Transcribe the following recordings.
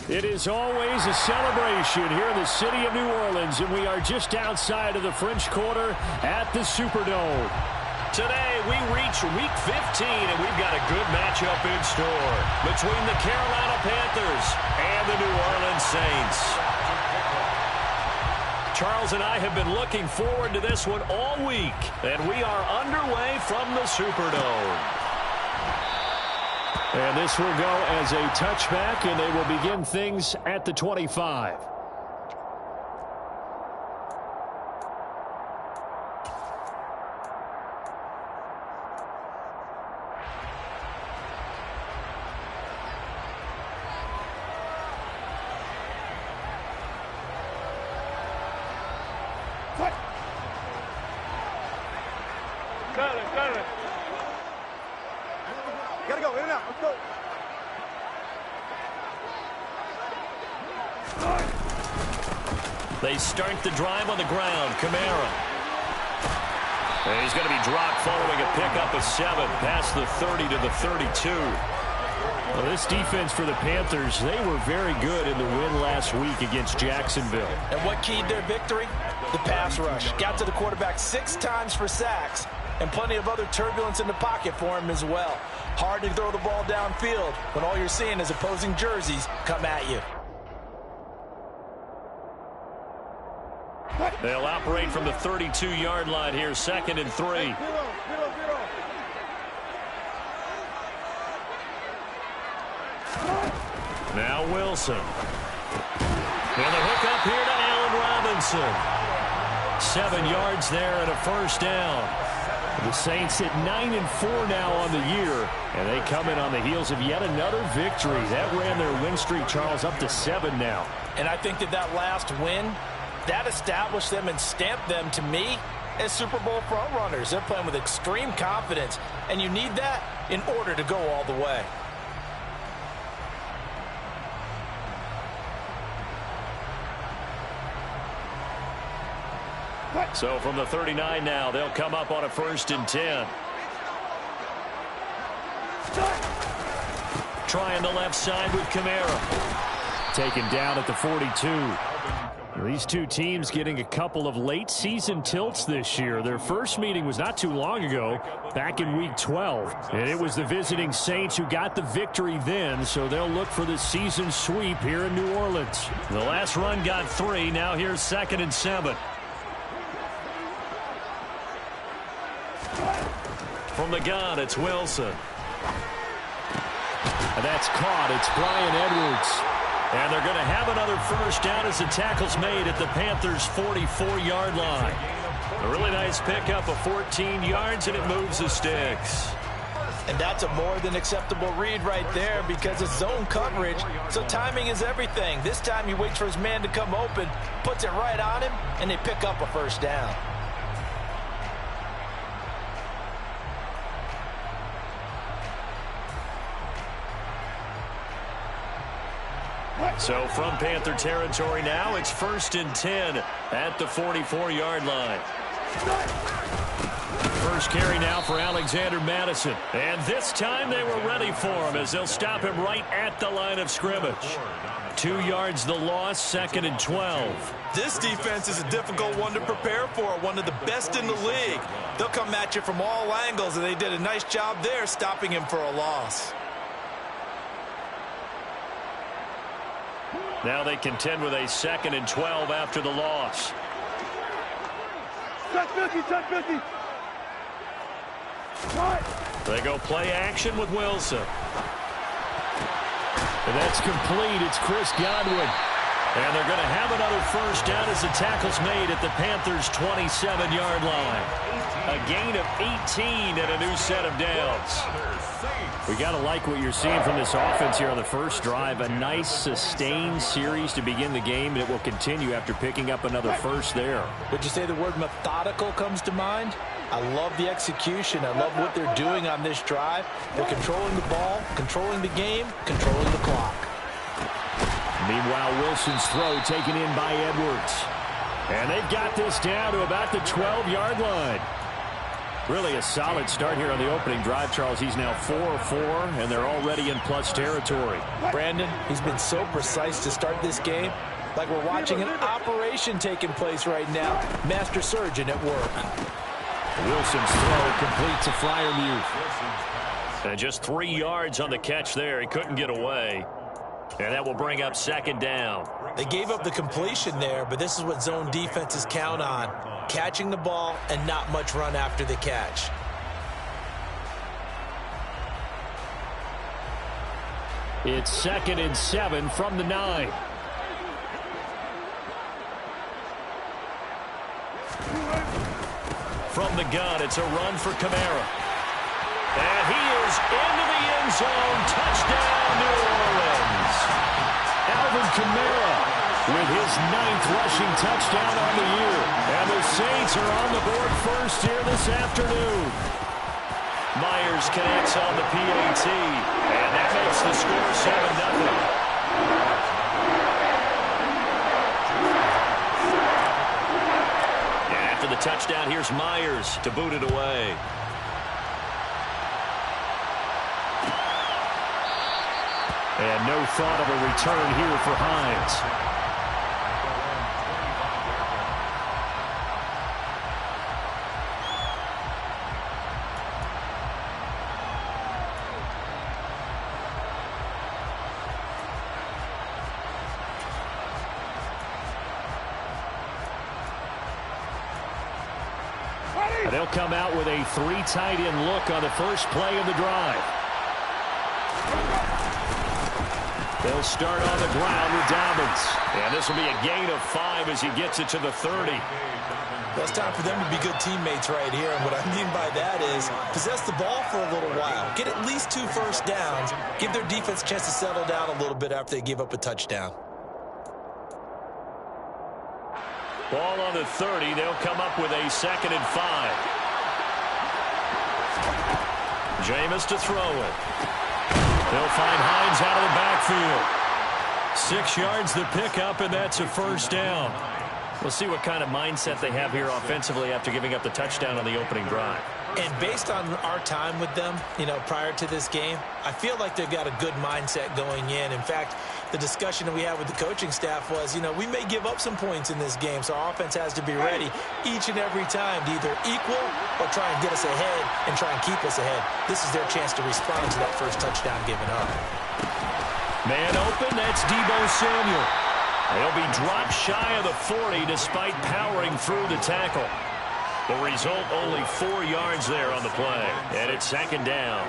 It is always a celebration here in the city of New Orleans, and we are just outside of the French Quarter at the Superdome. Today, we reach Week 15, and we've got a good matchup in store between the Carolina Panthers and the New Orleans Saints. Charles and I have been looking forward to this one all week, and we are underway from the Superdome. And this will go as a touchback, and they will begin things at the 25. They start the drive on the ground. Kamara. And he's going to be dropped following a pickup of 7 past the 30 to the 32. Well, this defense for the Panthers, they were very good in the win last week against Jacksonville. And what keyed their victory? The pass rush. Got to the quarterback 6 times for sacks, and plenty of other turbulence in the pocket for him as well. Hard to throw the ball downfield when all you're seeing is opposing jerseys come at you. They'll operate from the 32-yard line here, 2nd and 3. Now Wilson. And the hook up here to Allen Robinson. 7 yards there and a first down. The Saints at 9-4 now on the year, and they come in on the heels of yet another victory. That ran their win streak, Charles, up to 7 now. And I think that last win, that established them and stamped them, to me, as Super Bowl frontrunners. They're playing with extreme confidence, and you need that in order to go all the way. So from the 39 now, they'll come up on a 1st and 10. Trying the left side with Kamara. Taken down at the 42. These two teams getting a couple of late-season tilts this year. Their first meeting was not too long ago, back in Week 12. And it was the visiting Saints who got the victory then, so they'll look for the season sweep here in New Orleans. The last run got 3. Now here's 2nd and 7. From the gun, it's Wilson. And that's caught. It's Bryan Edwards. And they're going to have another first down as the tackle's made at the Panthers' 44-yard line. A really nice pickup of 14 yards, and it moves the sticks. And that's a more than acceptable read right there because it's zone coverage, so timing is everything. This time he waits for his man to come open, puts it right on him, and they pick up a first down. So from Panther territory now, it's 1st and 10 at the 44-yard line. First carry now for Alexander Madison. And this time they were ready for him as they'll stop him right at the line of scrimmage. 2 yards the loss, 2nd and 12. This defense is a difficult one to prepare for, one of the best in the league. They'll come at you from all angles, and they did a nice job there stopping him for a loss. Now they contend with a 2nd and 12 after the loss. They go play action with Wilson. And that's complete. It's Chris Godwin. And they're going to have another first down as the tackle's made at the Panthers' 27-yard line. A gain of 18 and a new set of downs. We got to like what you're seeing from this offense here on the first drive. A nice sustained series to begin the game, and it will continue after picking up another first there. Would you say the word methodical comes to mind? I love the execution. I love what they're doing on this drive. They're controlling the ball, controlling the game, controlling the clock. Meanwhile, Wilson's throw taken in by Edwards. And they've got this down to about the 12-yard line. Really a solid start here on the opening drive, Charles. He's now 4-4, and they're already in plus territory. Brandon, he's been so precise to start this game, like we're watching an operation taking place right now. Master surgeon at work. Wilson's throw complete to Freiermuth. And just 3 yards on the catch there. He couldn't get away. And that will bring up second down. They gave up the completion there, but this is what zone defenses count on. Catching the ball and not much run after the catch. It's 2nd and 7 from the 9. From the gun, it's a run for Kamara. And he is into the end zone. Touchdown, New Orleans. Alvin Kamara with his 9th rushing touchdown on the year. And the Saints are on the board first here this afternoon. Myers connects on the PAT. And that makes the score 7-0. After the touchdown, here's Myers to boot it away. And no thought of a return here for Hines. They'll come out with a 3 tight end look on the first play of the drive. They'll start on the ground with Dobbins. And this will be a gain of 5 as he gets it to the 30. Well, it's time for them to be good teammates right here. And what I mean by that is possess the ball for a little while. Get at least 2 first downs. Give their defense a chance to settle down a little bit after they give up a touchdown. Ball on the 30. They'll come up with a 2nd and 5. Jameis to throw it. They'll find Hines out of the backfield. 6 yards the pickup, and that's a first down. We'll see what kind of mindset they have here offensively after giving up the touchdown on the opening drive. And based on our time with them, prior to this game, I feel like they've got a good mindset going in. In fact, the discussion that we had with the coaching staff was, we may give up some points in this game, so our offense has to be ready each and every time to either equal or try and get us ahead and try and keep us ahead. This is their chance to respond to that first touchdown given up. Man open, that's Deebo Samuel. He'll be dropped shy of the 40 despite powering through the tackle. The result, only 4 yards there on the play. And it's 2nd down.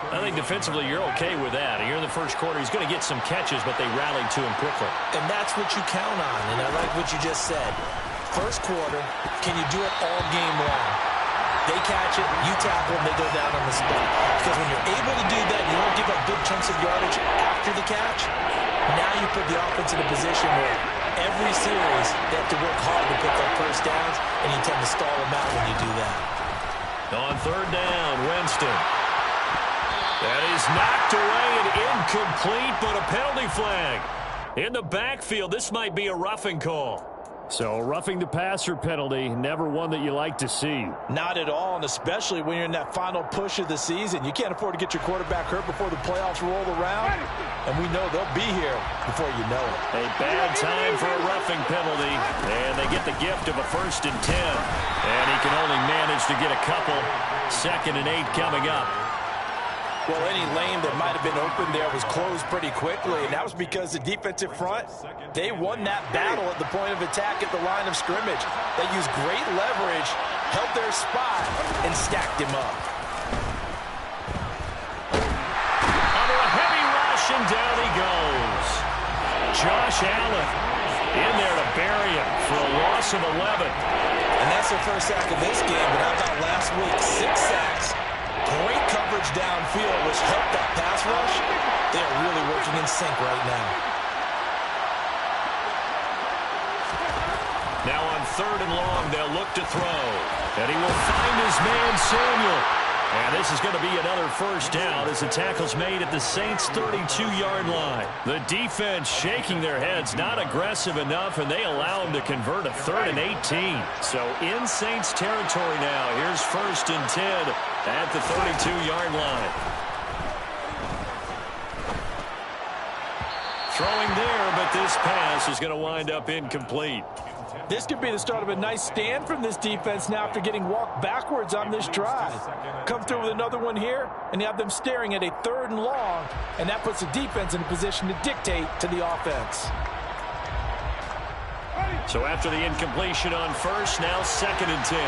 I think defensively you're okay with that. Here in the first quarter, he's going to get some catches, but they rallied to him quickly. And that's what you count on, and I like what you just said. First quarter, can you do it all game long? They catch it, you tackle them, they go down on the spot. Because when you're able to do that, you don't give up big chunks of yardage after the catch. Now you put the offense in a position where every series they have to work hard to pick up first downs, and you tend to stall them out when you do that. On 3rd down, Winston. That is knocked away and incomplete, but a penalty flag. In the backfield, this might be a roughing call. So roughing the passer penalty, never one that you like to see. Not at all, and especially when you're in that final push of the season. You can't afford to get your quarterback hurt before the playoffs roll around, and we know they'll be here before you know it. A bad time for a roughing penalty, and they get the gift of a 1st and 10. And he can only manage to get a couple. 2nd and 8 coming up. Well, any lane that might have been open there was closed pretty quickly, and that was because the defensive front, they won that battle at the point of attack at the line of scrimmage. They used great leverage, held their spot, and stacked him up. Under a heavy rush, and down he goes. Josh Allen in there to bury him for a loss of 11. And that's their first sack of this game, but how about last week? 6 sacks. Great coverage downfield, which helped that pass rush. They are really working in sync right now. Now on 3rd and long, they'll look to throw. And he will find his man, Samuel. And this is going to be another first down as the tackle's made at the Saints' 32-yard line. The defense shaking their heads, not aggressive enough, and they allow them to convert a 3rd and 18. So in Saints territory now. Here's 1st and 10 at the 32-yard line. Throwing there, but this pass is going to wind up incomplete. This could be the start of a nice stand from this defense now after getting walked backwards on this drive. Come through with another one here, and you have them staring at a 3rd and long, and that puts the defense in a position to dictate to the offense. So after the incompletion on 1st, now 2nd and 10.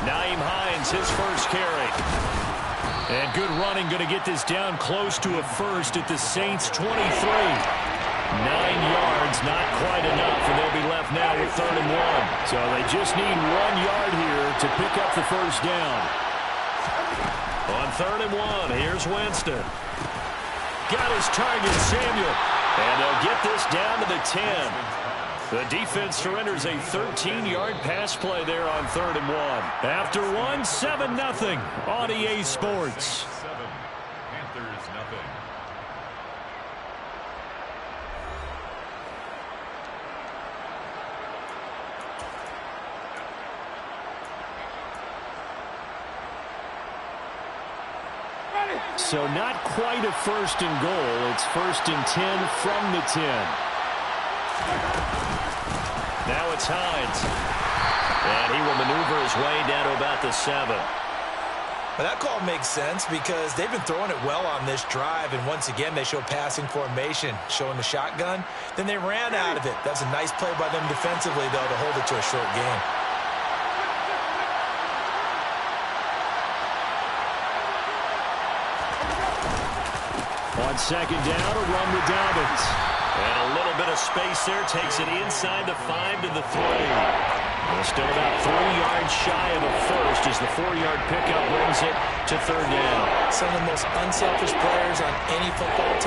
Nyheim Hines, his first carry. And good running, going to get this down close to a 1st at the Saints' 23. 9 yards, not quite enough, and they'll be left now with 3rd and 1. So they just need 1 yard here to pick up the first down. On 3rd and 1, here's Winston. Got his target, Samuel. And they'll get this down to the 10. The defense surrenders a 13-yard pass play there on 3rd and 1. After 1, 7-0 on EA Sports. So not quite a 1st and goal. It's 1st and 10 from the 10. Now it's Hines. And he will maneuver his way down to about the 7. Well, that call makes sense because they've been throwing it well on this drive, and once again they show passing formation, showing the shotgun. Then they ran out of it. That's a nice play by them defensively, though, to hold it to a short game. On 2nd down, a run with Dobbins. And a little bit of space there. Takes it inside the 5 to the 3. Well, still about 3 yards shy of a 1st as the 4-yard pickup brings it to 3rd down. Some of the most unselfish players on any football team.